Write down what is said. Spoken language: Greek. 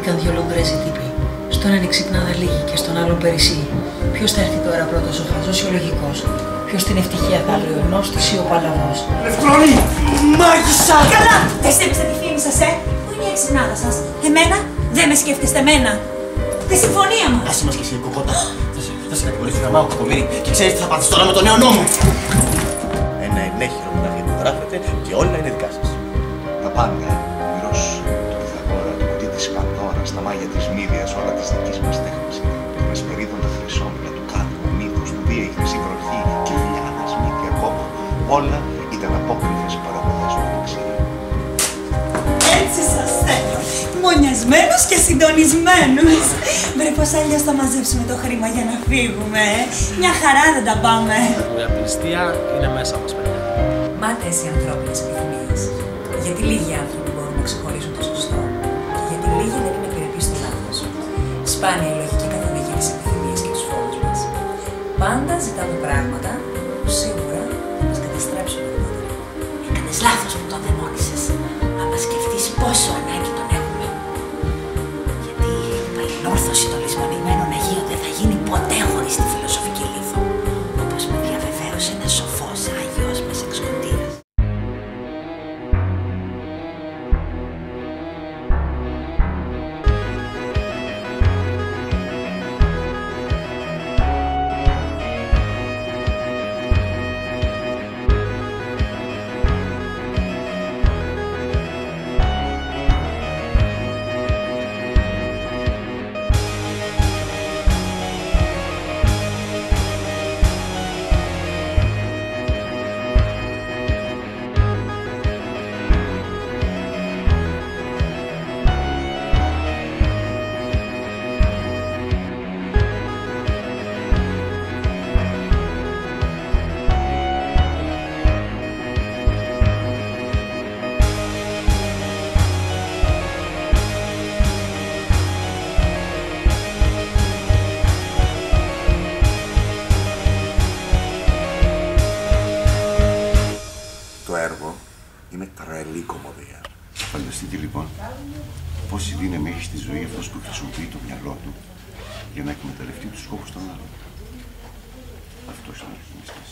Βρεθήκαν δύο λομπρέζοι τύποι. Στον έναν ξυπνάδα λίγη και στον άλλον περισσή. Ποιος θα έρθει τώρα πρώτος, ο χαζός ή ο λογικός? Ποιος την ευτυχία θα λέει, ο γνώστης ή ο παλαβός? Ευκρονή! Μάγισσα! Καλά! Εστέμιστε τη φήμη σας, Πού είναι η εξυπνάδα σας? Εμένα? Δεν με σκέφτεστε εμένα. Τη συμφωνία μας. Άσε μας και εσύ, κοκότα. Θα σε κατηγορήσει γραμμάω, κακομοίρη. Και ξέρεις τι θα πάθεις τώρα με τον νέο νόμο. Ένα ενέχειρο που να διαγράφεται και όλα είναι δικά σας. Τα πάντα, μυρός του Πυθαγόρα, το κουτί της Πανδώρας, τα μάγια της Μύδιας, όλα της δικής μας τέχνης, των Εσπερίδων τα χρυσόμυλα, του κάδου, μύθος, του Δία, η χρυσή βροχή και χιλιάδες μύθια ακόμα, όλα ήταν απόκριφες παραγωγές του μεταξύ. Έτσι σας θέλω. Μονιασμένους και συντονισμένους. Βρε πως αλλιώς θα μαζέψουμε το χρήμα για να φύγουμε. Μια χαρά δεν τα πάμε. Η απληστία είναι μέσα μας, παιδιά. Μάταιες οι ανθρώπινες επιθυμίες. Γιατί λίγοι άνθρωποι μπορούν να ξεχωρίσουν το σωστό. Και γιατί λίγοι δεν είναι επιρρεπείς στο λάθος. Σπάνια η λογική καθοδηγεί τις επιθυμίες και τους φόβους μας. Πάντα ζητάμε πράγματα που σίγουρα θα μας καταστρέψουν αργότερα. Έκανες λάθος που το δαιμόνισες. Άμα σκεφτείς πόσο ανάγκη τον έχουμε. Γιατί η ορθώση των λησμονημένων Αγίων δεν θα γίνει ποτέ χωρίς τη φιλοσοφική λίθο. Όπως με διαβεβαίωσε ένας σοφός Άγιος μας εξκοντήρας. Το έργο είναι τρελή κομμωδία. Φανταστείτε λοιπόν πόση δύναμη έχει στη ζωή αυτός που χρησιμοποιεί το μυαλό του για να εκμεταλλευτεί τους σκόπους των άλλων. Αυτός είναι ο ρυθμιστής.